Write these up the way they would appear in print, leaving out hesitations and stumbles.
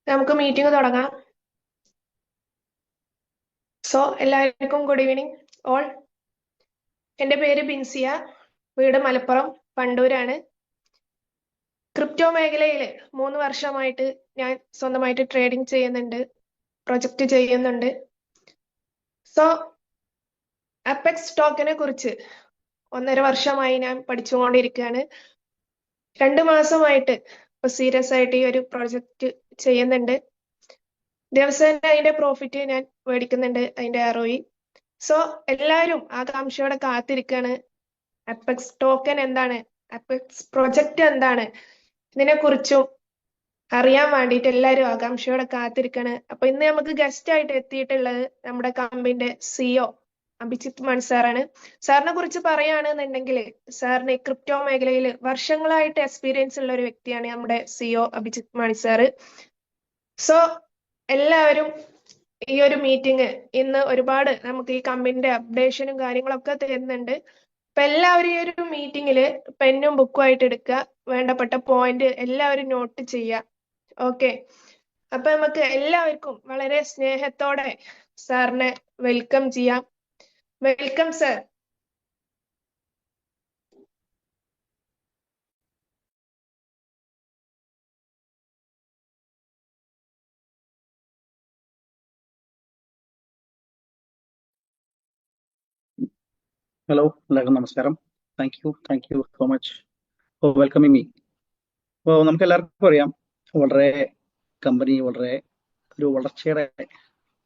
നമുക്ക് മീറ്റിംഗ് തുടങ്ങാം. എല്ലാവർക്കും ഗുഡ് ഈവനിങ് ഓൾ. എൻ്റെ പേര് ബിൻസിയ, വീട് മലപ്പുറം പണ്ടൂരാണ്. ക്രിപ്റ്റോ മേഖലയിൽ 3 വർഷമായിട്ട് ഞാൻ സ്വന്തമായിട്ട് ട്രേഡിംഗ് ചെയ്യുന്നുണ്ട്, പ്രൊജക്റ്റ് ചെയ്യുന്നുണ്ട്. അപ്പെക്സ് ടോക്കനെ കുറിച്ച് 1.5 വർഷമായി ഞാൻ പഠിച്ചുകൊണ്ടിരിക്കുകയാണ്. 2 മാസമായിട്ട് ഇപ്പൊ സീരിയസ് ആയിട്ട് ഈ ഒരു പ്രൊജക്റ്റ് ചെയ്യുന്നുണ്ട്. ദിവസേന അതിന്റെ പ്രോഫിറ്റ് ഞാൻ മേടിക്കുന്നുണ്ട്, അതിന്റെ ROE. എല്ലാവരും ആകാംക്ഷയോടെ കാത്തിരിക്കാണ്. അപ്പെക്സ് ടോക്കൻ എന്താണ്, അപ്പെക്സ് പ്രൊജക്റ്റ് എന്താണ്, ഇതിനെക്കുറിച്ചും അറിയാൻ വേണ്ടിയിട്ട് എല്ലാവരും ആകാംക്ഷയോടെ കാത്തിരിക്കാണ്. അപ്പൊ ഇന്ന് നമുക്ക് ഗസ്റ്റ് ആയിട്ട് എത്തിയിട്ടുള്ളത് നമ്മുടെ കമ്പനിയുടെ CEO അഭിജിത്ത് മൺ സാറാണ്. സാറിനെ കുറിച്ച് പറയുകയാണെന്നുണ്ടെങ്കിൽ, സാറിന് ക്രിപ്റ്റോ മേഖലയിൽ വർഷങ്ങളായിട്ട് എക്സ്പീരിയൻസ് ഉള്ള ഒരു വ്യക്തിയാണ് നമ്മുടെ CEO അഭിജിത്ത് മൺ സാറ്. എല്ലാവരും ഈ ഒരു മീറ്റിംഗ് ഇന്ന് ഒരുപാട് നമുക്ക് ഈ കമ്പനിയുടെ അപ്ഡേഷനും കാര്യങ്ങളൊക്കെ തരുന്നുണ്ട്. അപ്പൊ എല്ലാവരും ഈ ഒരു മീറ്റിംഗില് പെന്നും ബുക്കും ആയിട്ട് എടുക്കുക, വേണ്ടപ്പെട്ട പോയിന്റ് എല്ലാവരും നോട്ട് ചെയ്യുക. ഓക്കെ, അപ്പൊ നമുക്ക് എല്ലാവർക്കും വളരെ സ്നേഹത്തോടെ സാറിനെ വെൽക്കം ചെയ്യാം. Welcome sir. ഹലോ, എല്ലാവർക്കും നമസ്കാരം. Thank you so much for welcoming me. അപ്പോൾ നമുക്ക് എല്ലാവർക്കും അറിയാം, വളരെ വളരെ ഒരു വളർച്ചയുടെ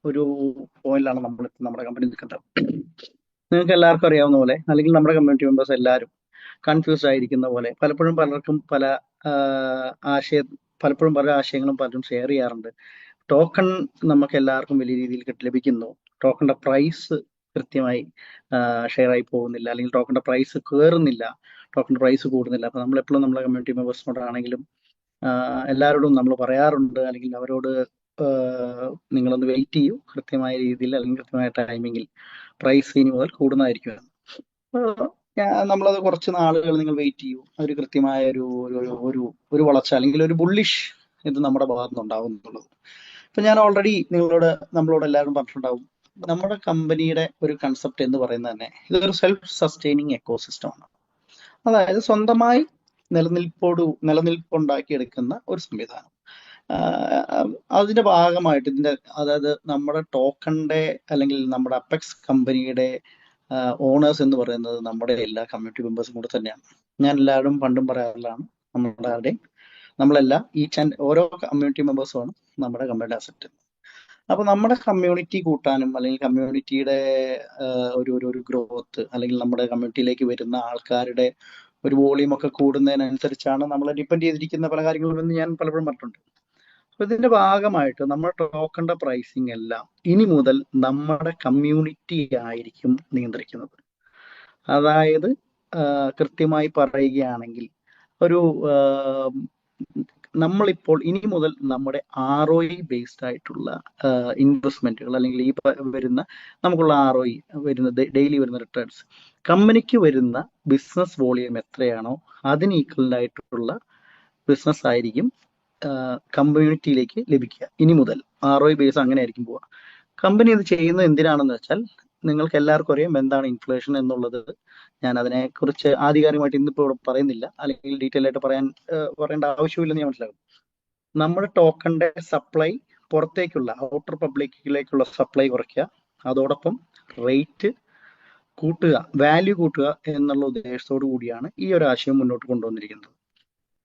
ഒരു പോയിന്റിലാണ് നമ്മൾ നമ്മുടെ കമ്പനി നിൽക്കുന്നത്. നിങ്ങൾക്ക് എല്ലാവർക്കും അറിയാവുന്ന പോലെ, അല്ലെങ്കിൽ നമ്മുടെ കമ്മ്യൂണിറ്റി മെമ്പേഴ്സ് എല്ലാവരും കൺഫ്യൂസ്ഡ് ആയിരിക്കുന്ന പോലെ, പലപ്പോഴും പലർക്കും പലപ്പോഴും പല ആശയങ്ങളും പലരും ഷെയർ ചെയ്യാറുണ്ട്. ടോക്കൺ നമുക്ക് എല്ലാവർക്കും വലിയ രീതിയിൽ ലഭിക്കുന്നു, ടോക്കണിന്റെ പ്രൈസ് കൃത്യമായി ഷെയർ ആയി പോകുന്നില്ല, അല്ലെങ്കിൽ ടോക്കണിന്റെ പ്രൈസ് കയറുന്നില്ല, ടോക്കണിന്റെ പ്രൈസ് കൂടുന്നില്ല. അപ്പൊ നമ്മൾ എപ്പോഴും നമ്മുടെ കമ്മ്യൂണിറ്റി മെമ്പേഴ്സിനോടാണെങ്കിലും എല്ലാവരോടും നമ്മൾ പറയാറുണ്ട്, അല്ലെങ്കിൽ അവരോട് നിങ്ങളൊന്ന് വെയിറ്റ് ചെയ്യൂ, കൃത്യമായ രീതിയിൽ അല്ലെങ്കിൽ കൃത്യമായ ടൈമിങ്ങിൽ പ്രൈസ് ഇനി മുതൽ കൂടുന്നതായിരിക്കും. നമ്മളത് കുറച്ച് നാളുകൾ നിങ്ങൾ വെയിറ്റ് ചെയ്യൂ, ഒരു കൃത്യമായ ഒരു വളർച്ച അല്ലെങ്കിൽ ഒരു ബുള്ളിഷ് ഇത് നമ്മുടെ ഭാഗത്തു നിന്നുണ്ടാവും എന്നുള്ളത്. ഇപ്പൊ ഞാൻ ഓൾറെഡി നമ്മളോട് എല്ലാവരും പറഞ്ഞിട്ടുണ്ടാവും, നമ്മുടെ കമ്പനിയുടെ ഒരു കൺസെപ്റ്റ് എന്ന് പറയുന്നത് തന്നെ ഇതൊരു സെൽഫ് സസ്റ്റൈനിങ് എക്കോസിസ്റ്റം ആണ്. അതായത് സ്വന്തമായി നിലനിൽപ്പുണ്ടാക്കിയെടുക്കുന്ന ഒരു സംവിധാനം. അതിന്റെ ഭാഗമായിട്ട് അതായത് നമ്മുടെ ടോക്കണിന്റെ അല്ലെങ്കിൽ നമ്മുടെ അപ്പെക്സ് കമ്പനിയുടെ ഓണേഴ്സ് എന്ന് പറയുന്നത് നമ്മുടെ എല്ലാ കമ്മ്യൂണിറ്റി മെമ്പേഴ്സും കൂടെ തന്നെയാണ്. ഞാൻ എല്ലാവരും പണ്ടും പറയാറുള്ളതാണ്, നമ്മളെല്ലാം ഓരോ കമ്മ്യൂണിറ്റി മെമ്പേഴ്സുമാണ് നമ്മുടെ കമ്പനിയുടെ അസറ്റ്. അപ്പൊ നമ്മുടെ കമ്മ്യൂണിറ്റി കൂട്ടാനും അല്ലെങ്കിൽ കമ്മ്യൂണിറ്റിയുടെ ഒരു ഗ്രോത്ത്, അല്ലെങ്കിൽ നമ്മുടെ കമ്മ്യൂണിറ്റിയിലേക്ക് വരുന്ന ആൾക്കാരുടെ ഒരു വോളിയം ഒക്കെ കൂടുന്നതിനനുസരിച്ചാണ് നമ്മൾ ഡിപ്പെൻഡ് ചെയ്തിരിക്കുന്ന പല കാര്യങ്ങളും എന്ന് ഞാൻ പലപ്പോഴും പറഞ്ഞിട്ടുണ്ട്. അപ്പൊ ഇതിന്റെ ഭാഗമായിട്ട് നമ്മുടെ ടോക്കണിന്റെ പ്രൈസിങ് എല്ലാം ഇനി മുതൽ നമ്മുടെ കമ്മ്യൂണിറ്റി ആയിരിക്കും നിയന്ത്രിക്കുന്നത്. അതായത് കൃത്യമായി പറയുകയാണെങ്കിൽ നമ്മളിപ്പോൾ ഇനി മുതൽ നമ്മുടെ ROE ബേസ്ഡ് ആയിട്ടുള്ള ഇൻവെസ്റ്റ്മെന്റുകൾ, അല്ലെങ്കിൽ ഈ വരുന്ന നമുക്കുള്ള ROE വരുന്ന ഡെയിലി വരുന്ന റിട്ടേൺസ്, കമ്പനിക്ക് വരുന്ന ബിസിനസ് വോളിയം എത്രയാണോ അതിന് ഈക്വലന്റ് ആയിട്ടുള്ള ബിസിനസ് ആയിരിക്കും കമ്മ്യൂണിറ്റിയിലേക്ക് ലഭിക്കുക. ഇനി മുതൽ ROE ബേസ് അങ്ങനെ ആയിരിക്കും പോവുക. കമ്പനി ഇത് ചെയ്യുന്നത് എന്തിനാണെന്ന് വെച്ചാൽ, നിങ്ങൾക്ക് എല്ലാവർക്കും അറിയാം എന്താണ് ഇൻഫ്ലേഷൻ എന്നുള്ളത്. ഞാൻ അതിനെക്കുറിച്ച് ആധികാരികമായിട്ട് ഇന്നിപ്പോൾ ഇവിടെ പറയുന്നില്ല, അല്ലെങ്കിൽ ഡീറ്റെയിൽ ആയിട്ട് പറയേണ്ട ആവശ്യമില്ലെന്ന് ഞാൻ മനസ്സിലാക്കും. നമ്മുടെ ടോക്കണിന്റെ സപ്ലൈ പുറത്തേക്കുള്ള ഔട്ടർ പബ്ലിക്കിലേക്കുള്ള സപ്ലൈ കുറയ്ക്കുക, അതോടൊപ്പം റേറ്റ് കൂട്ടുക, വാല്യൂ കൂട്ടുക എന്നുള്ള ഉദ്ദേശത്തോടു കൂടിയാണ് ഈ ഒരു ആശയം മുന്നോട്ട് കൊണ്ടുവന്നിരിക്കുന്നത്.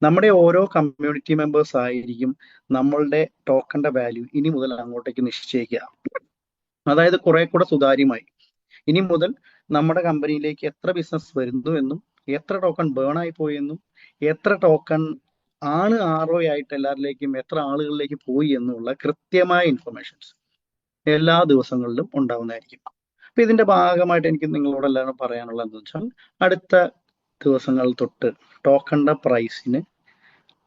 നമ്മുടെ ഓരോ കമ്മ്യൂണിറ്റി മെമ്പേഴ്സ് ആയിരിക്കും നമ്മളുടെ ടോക്കണിന്റെ വാല്യൂ ഇനി മുതൽ അങ്ങോട്ടേക്ക് നിശ്ചയിക്കുക. അതായത് കുറെ കൂടെ സുതാര്യമായി ഇനി മുതൽ നമ്മുടെ കമ്പനിയിലേക്ക് എത്ര ബിസിനസ് വരുന്നു എന്നും, എത്ര ടോക്കൺ ബേൺ ആയി പോയി എന്നും, എത്ര ടോക്കൺ ആണ് ROE ആയിട്ട് എല്ലാവരിലേക്കും എത്ര ആളുകളിലേക്ക് പോയി എന്നുള്ള കൃത്യമായ ഇൻഫർമേഷൻസ് എല്ലാ ദിവസങ്ങളിലും ഉണ്ടാവുന്നതായിരിക്കും. അപ്പൊ ഇതിന്റെ ഭാഗമായിട്ട് എനിക്ക് നിങ്ങളോട് എല്ലാവരും പറയാനുള്ളത് എന്താ വെച്ചാൽ, അടുത്ത ദിവസങ്ങൾ തൊട്ട് ടോക്കണിന്റെ പ്രൈസിന്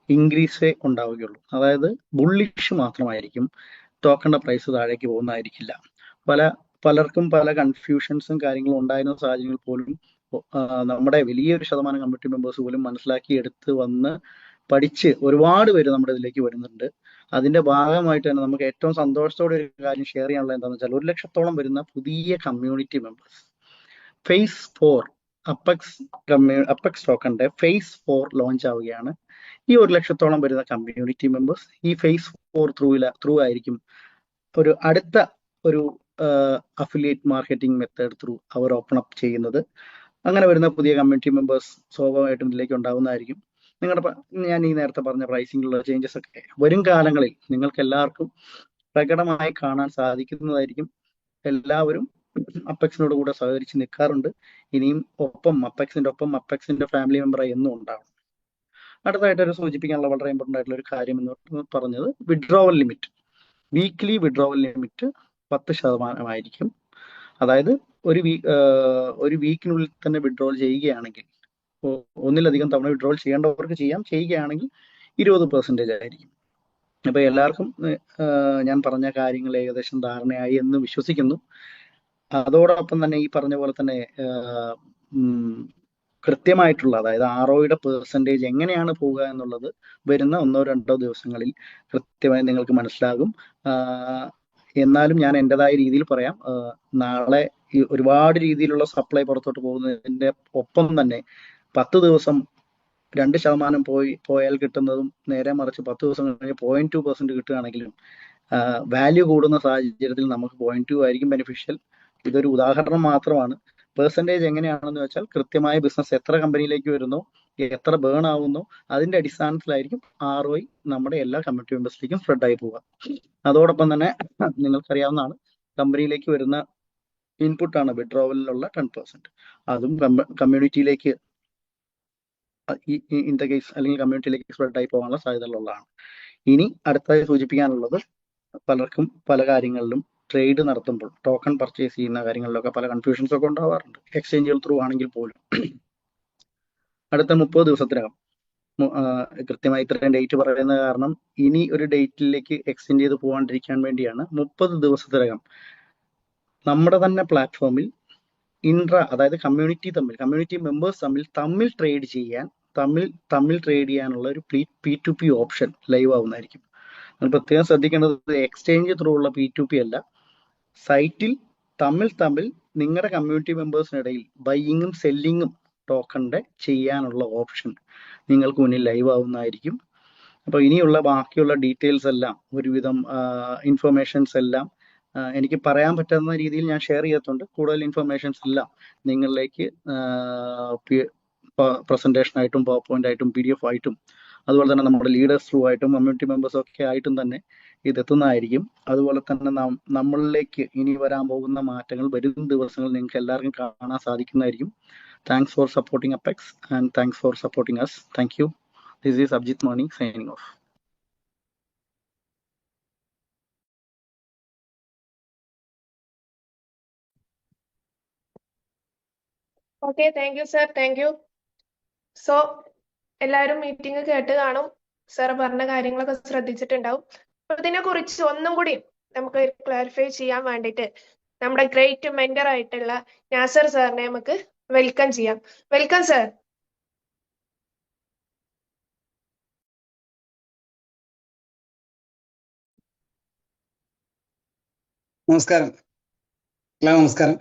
ഇൻക്രീസേ ഉണ്ടാവുകയുള്ളൂ. അതായത് ബുള്ളിഷ് മാത്രമായിരിക്കും, ടോക്കണിന്റെ പ്രൈസ് താഴേക്ക് പോകുന്നതായിരിക്കില്ല. പലർക്കും പല കൺഫ്യൂഷൻസും കാര്യങ്ങളും ഉണ്ടായിരുന്ന സാഹചര്യങ്ങളിൽ പോലും നമ്മുടെ വലിയൊരു ശതമാനം കമ്മ്യൂണിറ്റി മെമ്പേഴ്സ് പോലും മനസ്സിലാക്കി എടുത്ത് വന്ന് പഠിച്ച് ഒരുപാട് പേര് നമ്മുടെ ഇതിലേക്ക് വരുന്നുണ്ട്. അതിന്റെ ഭാഗമായിട്ട് തന്നെ നമുക്ക് ഏറ്റവും സന്തോഷത്തോടെ ഒരു കാര്യം ഷെയർ ചെയ്യാനുള്ളത് എന്താണെന്ന് വെച്ചാൽ 1 ലക്ഷത്തോളം വരുന്ന പുതിയ കമ്മ്യൂണിറ്റി മെമ്പേഴ്സ് ഫേസ് 4 അപ്പെക്സ് ടോക്കന്റെ ഫേസ് 4 ലോഞ്ച് ആവുകയാണ്. ഈ 1 ലക്ഷത്തോളം വരുന്ന കമ്മ്യൂണിറ്റി മെമ്പേഴ്സ് ഈ ഫേസ് 4 ത്രൂ ആയിരിക്കും ഒരു അടുത്ത ഒരു അഫിലിയേറ്റ് മാർക്കറ്റിംഗ് മെത്തേഡ് ത്രൂ അവർ ഓപ്പൺ അപ്പ് ചെയ്യുന്നത്. അങ്ങനെ വരുന്ന പുതിയ കമ്മ്യൂണിറ്റി മെമ്പേഴ്സ് സ്വാഭാവികമായിട്ടും ഇതിലേക്ക് ഉണ്ടാവുന്നതായിരിക്കും. ഞാൻ ഈ നേരത്തെ പറഞ്ഞ പ്രൈസിംഗിലുള്ള ചേഞ്ചസ് ഒക്കെ വരും കാലങ്ങളിൽ നിങ്ങൾക്ക് എല്ലാവർക്കും പ്രകടമായി കാണാൻ സാധിക്കുന്നതായിരിക്കും. എല്ലാവരും അപ്പെക്സിനോട് കൂടെ സഹകരിച്ച് നിൽക്കാറുണ്ട്. ഇനിയും അപ്പെക്സിന്റെ ഫാമിലി മെമ്പറായി എന്നും ഉണ്ടാവും. അടുത്തായിട്ട് സൂചിപ്പിക്കാനുള്ള വളരെ ഇമ്പോർട്ടൻ്റ് ആയിട്ടുള്ള ഒരു കാര്യം എന്ന് പറഞ്ഞത് withdrawal limit. Weekly withdrawal limit 10% അതായത് ഒരു വീക്കിനുള്ളിൽ തന്നെ വിഡ്രോവൽ ചെയ്യുകയാണെങ്കിൽ, ഒന്നിലധികം തവണ വിഡ്രോവൽ ചെയ്യേണ്ടവർക്ക് ചെയ്യുകയാണെങ്കിൽ 20% ആയിരിക്കും. അപ്പൊ എല്ലാവർക്കും ഞാൻ പറഞ്ഞ കാര്യങ്ങൾ ഏകദേശം ധാരണയായി എന്ന് വിശ്വസിക്കുന്നു. അതോടൊപ്പം തന്നെ ഈ പറഞ്ഞ പോലെ തന്നെ കൃത്യമായിട്ടുള്ള, അതായത് ROIയുടെ പെർസെൻറ്റേജ് എങ്ങനെയാണ് പോവുക എന്നുള്ളത് വരുന്ന 1-2 ദിവസങ്ങളിൽ കൃത്യമായി നിങ്ങൾക്ക് മനസ്സിലാകും. എന്നാലും ഞാൻ എൻ്റെതായ രീതിയിൽ പറയാം. നാളെ ഈ ഒരുപാട് രീതിയിലുള്ള സപ്ലൈ പുറത്തോട്ട് പോകുന്നതിന്റെ ഒപ്പം തന്നെ 10 ദിവസം 2% പോയാൽ കിട്ടുന്നതും നേരെ മറിച്ച് 10 ദിവസം കഴിഞ്ഞ് 0.2% കിട്ടുകയാണെങ്കിലും വാല്യൂ കൂടുന്ന സാഹചര്യത്തിൽ നമുക്ക് 0.2 ആയിരിക്കും ബെനിഫിഷ്യൽ. ഇതൊരു ഉദാഹരണം മാത്രമാണ്. പെർസെൻറ്റേജ് എങ്ങനെയാണെന്ന് വെച്ചാൽ കൃത്യമായ ബിസിനസ് എത്ര കമ്പനിയിലേക്ക് വരുന്നു, എത്ര ബേൺ ആവുന്നു, അതിന്റെ അടിസ്ഥാനത്തിലായിരിക്കും ROI നമ്മുടെ എല്ലാ കമ്മ്യൂണിറ്റി മെമ്പേഴ്സിലേക്കും സ്പ്രെഡ് ആയി പോവുക. അതോടൊപ്പം തന്നെ നിങ്ങൾക്കറിയാവുന്നതാണ്, കമ്പനിയിലേക്ക് വരുന്ന ഇൻപുട്ടാണ് വിഡ്രോവലിലുള്ള 10%. അതും കമ്മ്യൂണിറ്റിയിലേക്ക് ഇൻ ദ കേസ് അല്ലെങ്കിൽ കമ്മ്യൂണിറ്റിയിലേക്ക് സ്പ്രെഡ് ആയി പോകാനുള്ള സാധ്യതകളുള്ളതാണ്. ഇനി അടുത്തായി സൂചിപ്പിക്കാനുള്ളത്, പലർക്കും പല കാര്യങ്ങളിലും ട്രേഡ് നടത്തുമ്പോൾ ടോക്കൺ പർച്ചേസ് ചെയ്യുന്ന കാര്യങ്ങളിലൊക്കെ പല കൺഫ്യൂഷൻസ് ഒക്കെ ഉണ്ടാവാറുണ്ട്, എക്സ്ചേഞ്ചുകൾ ത്രൂ ആണെങ്കിൽ പോലും. അടുത്ത 30 ദിവസത്തിനകം, കൃത്യമായി ഇത്രയും ഡേറ്റ് പറയുന്ന കാരണം ഇനി ഒരു ഡേറ്റിലേക്ക് എക്സ്റ്റെൻഡ് ചെയ്ത് പോകാണ്ടിരിക്കാൻ വേണ്ടിയാണ്. 30 ദിവസത്തിനകം നമ്മുടെ തന്നെ പ്ലാറ്റ്ഫോമിൽ അതായത് കമ്മ്യൂണിറ്റി മെമ്പേഴ്സ് തമ്മിൽ ട്രേഡ് ചെയ്യാനുള്ള ഒരു P2P ഓപ്ഷൻ ലൈവ് ആവുന്നതായിരിക്കും. നിങ്ങൾ പ്രത്യേകം ശ്രദ്ധിക്കേണ്ടത് എക്സ്ചേഞ്ച് ത്രൂ ഉള്ള P2P അല്ല, സൈറ്റിൽ തമ്മിൽ നിങ്ങളുടെ കമ്മ്യൂണിറ്റി മെമ്പേഴ്സിനിടയിൽ ബൈയിങ്ങും സെല്ലിങ്ങും ടോക്കണിന്റെ ചെയ്യാനുള്ള ഓപ്ഷൻ നിങ്ങൾക്ക് മുന്നിൽ ലൈവ് ആവുന്നതായിരിക്കും. അപ്പോൾ ഇനിയുള്ള ബാക്കിയുള്ള ഡീറ്റെയിൽസ് എല്ലാം, ഒരുവിധം ഇൻഫർമേഷൻസ് എല്ലാം എനിക്ക് പറയാൻ പറ്റുന്ന രീതിയിൽ ഞാൻ ഷെയർ ചെയ്തിട്ടുണ്ട്. കൂടുതൽ ഇൻഫർമേഷൻസ് എല്ലാം നിങ്ങളിലേക്ക് പ്രസന്റേഷൻ ആയിട്ടും പവർ പോയിന്റ് ആയിട്ടും PDF ആയിട്ടും അതുപോലെ തന്നെ നമ്മുടെ ലീഡേഴ്സ് ത്രൂ ആയിട്ടും കമ്മ്യൂണിറ്റി മെമ്പേഴ്സ് ഒക്കെ ആയിട്ടും തന്നെ ഇതെത്തുന്നതായിരിക്കും. അതുപോലെ തന്നെ നമ്മളിലേക്ക് ഇനി വരാൻ പോകുന്ന മാറ്റങ്ങൾ വരും ദിവസങ്ങളിൽ നിങ്ങൾക്ക് എല്ലാവർക്കും കാണാൻ സാധിക്കുന്നതായിരിക്കും. Thanks for supporting apex and thanks for supporting us. Thank you. This is Abhijith Mani signing off. Okay, thank you sir, thank you. So എല്ലാവരും മീറ്റിംഗ് കേട്ട് കാണും, സർ പറഞ്ഞ കാര്യങ്ങളൊക്കെ ശ്രദ്ധിച്ചിട്ടുണ്ടാവും. അപ്പൊ ഇതിനെ കുറിച്ച് ഒന്നും കൂടി നമുക്ക് ക്ലാരിഫൈ ചെയ്യാൻ വേണ്ടിയിട്ട് നമ്മുടെ ഗ്രേറ്റ് മെന്റർ ആയിട്ടുള്ള നാസർ സാറിനെ നമുക്ക് വെൽക്കം ചെയ്യാം. Welcome sir. നമസ്കാരം, നമസ്കാരം,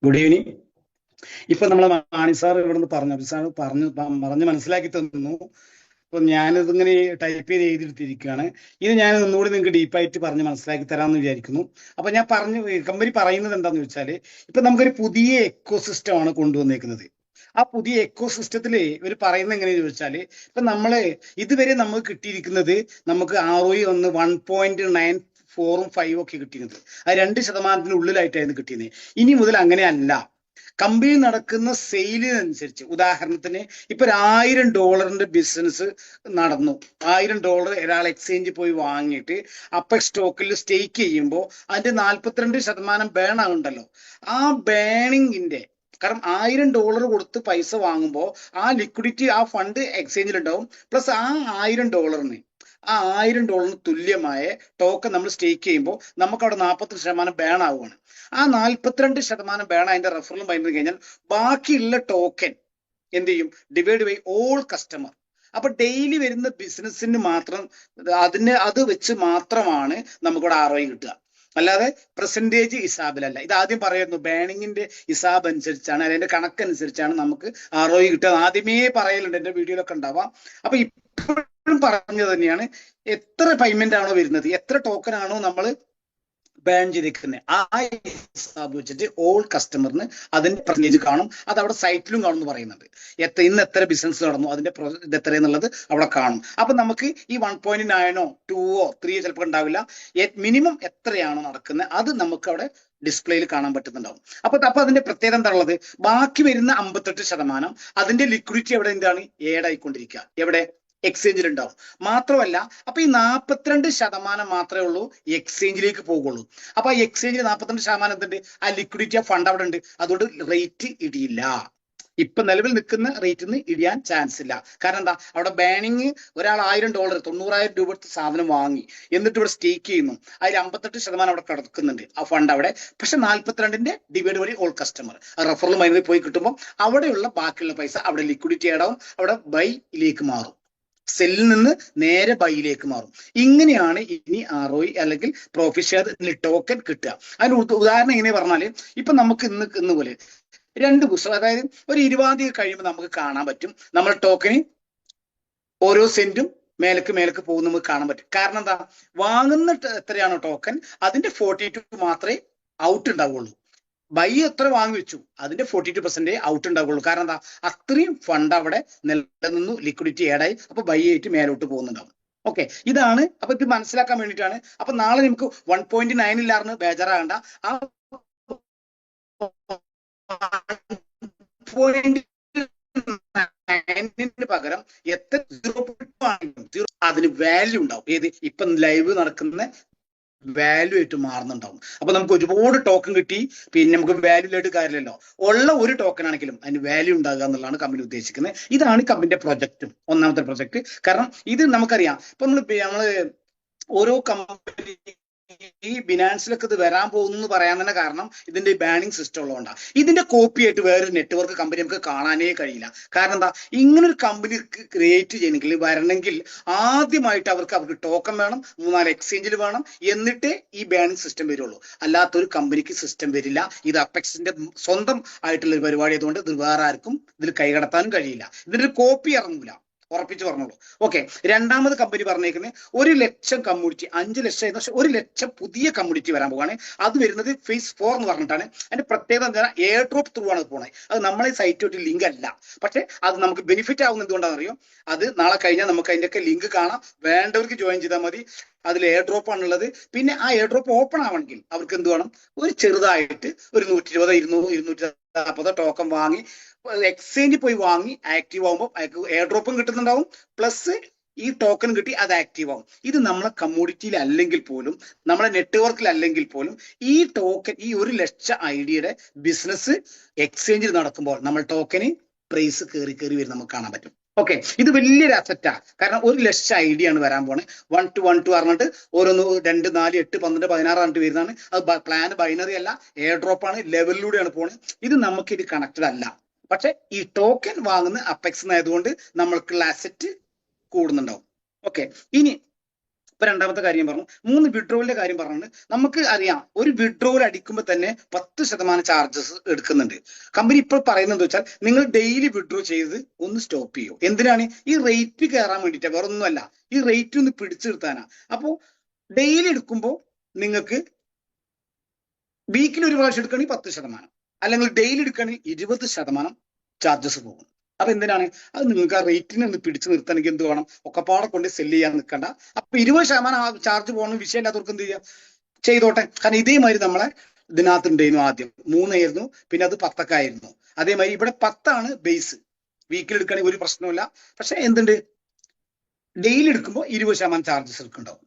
ഗുഡ് ഈവനിങ്. ഇപ്പൊ നമ്മളെ മാണി സാർ ഇവിടുന്ന് പറഞ്ഞ് മനസ്സിലാക്കി തന്നു. അപ്പൊ ഞാനിതിങ്ങനെ ടൈപ്പ് ചെയ്ത് എഴുതിയെടുത്തിരിക്കുകയാണ്. ഇത് ഞാൻ ഒന്നുകൂടി നിങ്ങൾക്ക് ഡീപ്പായിട്ട് പറഞ്ഞ് മനസ്സിലാക്കി തരാമെന്ന് വിചാരിക്കുന്നു. അപ്പൊ ഞാൻ കമ്പനി പറയുന്നത് എന്താന്ന് വെച്ചാല്, ഇപ്പൊ നമുക്കൊരു പുതിയ എക്കോസിസ്റ്റം ആണ് കൊണ്ടുവന്നേക്കുന്നത്. ആ പുതിയ എക്കോസിസ്റ്റത്തില് ഇവർ പറയുന്നത് എങ്ങനെയാന്ന് ചോദിച്ചാല്, ഇപ്പൊ ഇതുവരെ നമുക്ക് കിട്ടിയിരിക്കുന്നത്, നമുക്ക് ROI 1.94ഉം 5 ഒക്കെ കിട്ടിയത്. അത് 2% ഉള്ളിലായിട്ടായിരുന്നു കിട്ടിയത്. ഇനി മുതൽ അങ്ങനെയല്ല. കമ്പനി നടക്കുന്ന സെയിലിനനുസരിച്ച്, ഉദാഹരണത്തിന് ഇപ്പൊ $1000 ബിസിനസ് നടന്നു, $1000 ഒരാൾ എക്സ്ചേഞ്ച് പോയി വാങ്ങിയിട്ട് അപ്പെക്സ് സ്റ്റോക്കിൽ സ്റ്റേക്ക് ചെയ്യുമ്പോൾ അതിന്റെ 42% ബേൺ ആവുണ്ടല്ലോ. ആ ബേണിങ്ങിന്റെ കാരണം $1000 കൊടുത്ത് പൈസ വാങ്ങുമ്പോൾ ആ ലിക്വിഡിറ്റി, ആ ഫണ്ട് എക്സ്ചേഞ്ചിൽ ഉണ്ടാവും. പ്ലസ് ആ $1000 ആ $1000 തുല്യമായ ടോക്കൺ നമ്മൾ സ്റ്റേക്ക് ചെയ്യുമ്പോൾ നമുക്ക് അവിടെ 42% ബേൺ ആവുകയാണ്. ആ 42% ബേൺ അതിന്റെ റെഫറലും ഭയങ്കര കഴിഞ്ഞാൽ ബാക്കിയുള്ള ടോക്കൻ എന്ത് ചെയ്യും? Divide by all customer. അപ്പൊ ഡെയിലി വരുന്ന ബിസിനസ്സിന് മാത്രം അത് വെച്ച് മാത്രമാണ് നമുക്കിവിടെ ROI കിട്ടുക. അല്ലാതെ പെർസെൻറ്റേജ് ഹിസാബിലല്ല. ഇത് ആദ്യം പറയായിരുന്നു, ബാണിങ്ങിന്റെ ഹിസാബ് അനുസരിച്ചാണ്, അതിന്റെ കണക്കനുസരിച്ചാണ് നമുക്ക് ROI കിട്ടുക. ആദ്യമേ പറയലുണ്ട്, എന്റെ വീഡിയോയിലൊക്കെ ഉണ്ടാവാം. അപ്പൊ ഇപ്പോഴും പറഞ്ഞു തന്നെയാണ്, എത്ര പേയ്മെന്റ് ആണോ വരുന്നത്, എത്ര ടോക്കൺ ആണോ നമ്മൾ ബാൻ ചെയ്തിരിക്കുന്നത്, ആ ഹിസാബ് വെച്ചിട്ട് ഓൾ കസ്റ്റമറിന് അതിന്റെ പെർസെന്റേജ് കാണും. അത് അവിടെ സൈറ്റിലും കാണും എന്ന് പറയുന്നുണ്ട്. ഇന്ന് എത്ര ബിസിനസ് നടന്നു, അതിന്റെ ഇത് എത്ര എന്നുള്ളത് അവിടെ കാണും. അപ്പൊ നമുക്ക് ഈ 1.9 2 3 ചിലപ്പോൾ ഉണ്ടാവില്ല, മിനിമം എത്രയാണോ നടക്കുന്നത് അത് നമുക്ക് അവിടെ ഡിസ്പ്ലേയിൽ കാണാൻ പറ്റുന്നുണ്ടാവും. അപ്പൊ അതിന്റെ പ്രത്യേകത എന്താ ഉള്ളത്, ബാക്കി വരുന്ന 58% അതിന്റെ ലിക്വിഡിറ്റി എവിടെ എന്താണ് ഏഡ് ആയിക്കൊണ്ടിരിക്കുക, എവിടെ എക്സ്ചേഞ്ചിൽ ഉണ്ടാവും. മാത്രമല്ല അപ്പൊ ഈ 42% മാത്രമേ ഉള്ളൂ എക്സ്ചേഞ്ചിലേക്ക് പോകുള്ളൂ. അപ്പൊ ആ എക്സ്ചേഞ്ചിൽ 42% എന്തുണ്ട്, ആ ലിക്വിഡിറ്റി ആ ഫണ്ട് അവിടെ ഉണ്ട്. അതുകൊണ്ട് റേറ്റ് ഇടിയില്ല. ഇപ്പൊ നിലവിൽ നിൽക്കുന്ന റേറ്റിൽ നിന്ന് ഇടിയാൻ ചാൻസ് ഇല്ല. കാരണം എന്താ, അവിടെ ബാനിങ് ഒരാൾ $1000 90,000 രൂപ എടുത്ത് സാധനം വാങ്ങി എന്നിട്ട് ഇവിടെ സ്റ്റേക്ക് ചെയ്യുന്നു. അതിൽ 58% അവിടെ കിടക്കുന്നുണ്ട് ആ ഫണ്ട് അവിടെ. പക്ഷെ 42ന്റെ ഡിവൈഡ് വഴി ഓൾ കസ്റ്റമർ റെഫറൽ മൈനിൽ പോയി കിട്ടുമ്പോൾ അവിടെയുള്ള ബാക്കിയുള്ള പൈസ അവിടെ ലിക്വിഡിറ്റി ആഡാവും, അവിടെ ബൈയിലേക്ക് മാറും. സെല്ലിൽ നിന്ന് നേരെ ബൈയിലേക്ക് മാറും. ഇങ്ങനെയാണ് ഇനി ROI അല്ലെങ്കിൽ പ്രോഫിറ്റ് ഷെയർ ടോക്കൺ കിട്ടുക. അതിന് ഉദാഹരണം എങ്ങനെ പറഞ്ഞാല്, ഇപ്പൊ നമുക്ക് ഇന്ന് പോലെ 2 പുസ്തകം, അതായത് ഒരു 20-ാം തീയതി കഴിയുമ്പോൾ നമുക്ക് കാണാൻ പറ്റും നമ്മൾ ടോക്കന് ഓരോ സെന്റും മേലേക്ക് പോകുന്ന നമുക്ക് കാണാൻ പറ്റും. കാരണം എന്താ, വാങ്ങുന്ന എത്രയാണോ ടോക്കൺ അതിന്റെ 42 മാത്രമേ ഔട്ട് ഉണ്ടാവുള്ളൂ. ബൈ എത്ര വാങ്ങി വെച്ചു അതിന്റെ 42% ഔട്ട് ഉണ്ടാവുള്ളൂ. കാരണം എന്താ, അത്രയും ഫണ്ട് അവിടെ നിലനിന്നു, ലിക്വിഡിറ്റി ഏഡായി, അപ്പൊ ബൈ ആയിട്ട് മേലോട്ട് പോകുന്നുണ്ടാവും. ഓക്കെ, ഇതാണ്. അപ്പൊ ഇത് മനസ്സിലാക്കാൻ വേണ്ടിയിട്ടാണ്. അപ്പൊ നാളെ നമുക്ക് 1.9 ഇല്ലാർന്ന് ബേജാറാകണ്ട. ആ 1.9 പകരം എത്ര 0.2 അതിന് വാല്യൂ ഉണ്ടാവും. ഏത് ഇപ്പൊ ലൈവ് നടക്കുന്ന വാല്യൂ ആയിട്ട് മാറുന്നുണ്ടാവും. അപ്പൊ നമുക്ക് ഒരുപാട് ടോക്കൺ കിട്ടി, പിന്നെ നമുക്ക് വാല്യൂ ആയിട്ട് കാര്യമില്ലല്ലോ. ഉള്ള ഒരു ടോക്കൺ ആണെങ്കിലും അതിന് വാല്യൂ ഉണ്ടാകുക എന്നുള്ളതാണ് കമ്പനി ഉദ്ദേശിക്കുന്നത്. ഇതാണ് കമ്പനിയുടെ പ്രൊജക്റ്റും, ഒന്നാമത്തെ പ്രൊജക്ട്. കാരണം ഇത് നമുക്കറിയാം, ഇപ്പൊ നമ്മള് ഓരോ കമ്പനി ഈ ബിനാൻസിലൊക്കെ ഇത് വരാൻ പോകുന്നു പറയാൻ തന്നെ കാരണം ഇതിന്റെ ബാനിങ് സിസ്റ്റം ഉള്ളതുകൊണ്ടാണ്. ഇതിന്റെ കോപ്പി ആയിട്ട് വേറൊരു നെറ്റ്വർക്ക് കമ്പനി നമുക്ക് കാണാനേ കഴിയില്ല. കാരണം എന്താ, ഇങ്ങനൊരു കമ്പനി ക്രിയേറ്റ് ചെയ്യണമെങ്കിൽ വരണമെങ്കിൽ ആദ്യമായിട്ട് അവർക്ക് ടോക്കൺ വേണം, 3-4 എക്സ്ചേഞ്ചിൽ വേണം, എന്നിട്ടേ ഈ ബാനിങ് സിസ്റ്റം വരുള്ളൂ. അല്ലാത്തൊരു കമ്പനിക്ക് സിസ്റ്റം വരില്ല. ഇത് അപ്പെക്സിന്റെ സ്വന്തം ആയിട്ടുള്ള ഒരു പരിപാടി ആയതുകൊണ്ട് ഇത് വേറെ ആർക്കും ഇതിൽ കൈകടത്താനും കഴിയില്ല. ഇതിന്റെ ഒരു കോപ്പി ഇറങ്ങൂല, ഉറപ്പിച്ച് പറഞ്ഞോളൂ. ഓക്കെ, രണ്ടാമത് കമ്പനി പറഞ്ഞേക്കുന്നത് 1 ലക്ഷം കമ്മ്യൂണിറ്റി, 5 ലക്ഷം 1 ലക്ഷം പുതിയ കമ്മ്യൂണിറ്റി വരാൻ പോവാണ്. അത് വരുന്നത് ഫേസ് 4 എന്ന് പറഞ്ഞിട്ടാണ്. അതിന്റെ പ്രത്യേകത എന്താ, എയർ ഡ്രോപ്പ് ത്രൂ ആണ് പോണത്. അത് നമ്മളെ സൈറ്റ് ലിങ്ക് അല്ല, പക്ഷെ അത് നമുക്ക് ബെനിഫിറ്റ് ആവുന്ന എന്തുകൊണ്ടാണെന്ന് അറിയോ, അത് നാളെ കഴിഞ്ഞാൽ നമുക്ക് അതിന്റെയൊക്കെ ലിങ്ക് കാണാം. വേണ്ടവർക്ക് ജോയിൻ ചെയ്താൽ മതി. അതിൽ എയർ ഡ്രോപ്പ് ആണുള്ളത്. പിന്നെ ആ എയർ ഡ്രോപ്പ് ഓപ്പൺ ആവണമെങ്കിൽ അവർക്ക് എന്ത് വേണം, ഒരു ചെറുതായിട്ട് ഒരു 120 200 240 ടോക്കൺ വാങ്ങി എക്സ്ചേഞ്ചിൽ പോയി വാങ്ങി ആക്റ്റീവ് ആകുമ്പോൾ അയാൾക്ക് എയർ ഡ്രോപ്പും കിട്ടുന്നുണ്ടാവും, പ്ലസ് ഈ ടോക്കൺ കിട്ടി അത് ആക്റ്റീവ് ആവും. ഇത് നമ്മളെ കമ്മ്യൂണിറ്റിയിൽ അല്ലെങ്കിൽ പോലും, നമ്മളെ നെറ്റ്വർക്കിൽ അല്ലെങ്കിൽ പോലും ഈ ടോക്കൺ, ഈ 1 ലക്ഷം ഐഡിയുടെ ബിസിനസ് എക്സ്ചേഞ്ചിൽ നടക്കുമ്പോൾ നമ്മൾ ടോക്കന് പ്രൈസ് കയറി വരും നമുക്ക് കാണാൻ പറ്റും. ഓക്കെ, ഇത് വലിയൊരു അസറ്റാ. കാരണം 1 ലക്ഷം ഐഡിയ ആണ് വരാൻ പോണേ. 1 to 1 to പറഞ്ഞിട്ട് ഓരോന്ന് 2 4 8 12 16 പറഞ്ഞിട്ട് വരുന്നതാണ്. അത് പ്ലാൻ ബൈനറി അല്ല, എയർ ഡ്രോപ്പ് ആണ്, ലെവലിലൂടെയാണ് പോണത്. ഇത് നമുക്ക് ഇത് കണക്റ്റഡ് അല്ല. പക്ഷെ ഈ ടോക്കൺ വാങ്ങുന്ന അപ്പെക്സ് ആയതുകൊണ്ട് നമ്മൾക്കുള്ള അസറ്റ് കൂടുന്നുണ്ടാവും. ഓക്കെ, ഇനി ഇപ്പൊ രണ്ടാമത്തെ കാര്യം പറഞ്ഞു, 3 വിഡ്രോവലിന്റെ കാര്യം പറഞ്ഞിട്ട് നമുക്ക് അറിയാം, ഒരു വിഡ്രോവൽ അടിക്കുമ്പോൾ തന്നെ 10% ചാർജസ് എടുക്കുന്നുണ്ട്. കമ്പനി ഇപ്പോൾ പറയുന്നത് വെച്ചാൽ നിങ്ങൾ ഡെയിലി വിഡ്രോ ചെയ്ത് ഒന്ന് സ്റ്റോപ്പ് ചെയ്യൂ. എന്തിനാണ്, ഈ റേറ്റ് കയറാൻ വേണ്ടിയിട്ടാണ്, വേറെ ഒന്നുമല്ല. ഈ റേറ്റ് ഒന്ന് പിടിച്ചു നിർത്താനാ. അപ്പോ ഡെയിലി എടുക്കുമ്പോൾ നിങ്ങൾക്ക് വീക്കിൽ ഒരു പ്രാവശ്യം എടുക്കുകയാണെങ്കിൽ 10%, അല്ലെങ്കിൽ ഡെയിലി എടുക്കുകയാണെങ്കിൽ 20% ചാർജസ് പോകും. അപ്പൊ എന്തിനാണ്, അത് നിങ്ങൾക്ക് ആ റേറ്റിനെ ഒന്ന് പിടിച്ചു നിർത്തണമെങ്കിൽ എന്ത് വേണം, ഒക്കെപ്പാടെ കൊണ്ട് സെല് ചെയ്യാൻ നിൽക്കണ്ട. അപ്പൊ 20% ചാർജ് പോകുന്ന വിഷയമില്ലാത്തവർക്ക് എന്ത് ചെയ്യാം, ചെയ്തോട്ടെ. കാരണം ഇതേമാതിരി നമ്മളെ ഇതിനകത്ത് ഉണ്ടായിരുന്നു, ആദ്യം 3 ആയിരുന്നു, പിന്നെ അത് 10 ആയിരുന്നു. അതേമാതിരി ഇവിടെ 10 ബേസ്. വീക്കിൽ എടുക്കുകയാണെങ്കിൽ ഒരു പ്രശ്നമില്ല. പക്ഷെ എന്തുണ്ട്, ഡെയിലി എടുക്കുമ്പോൾ 20% ചാർജസ് എടുക്കുന്നുണ്ടാവും.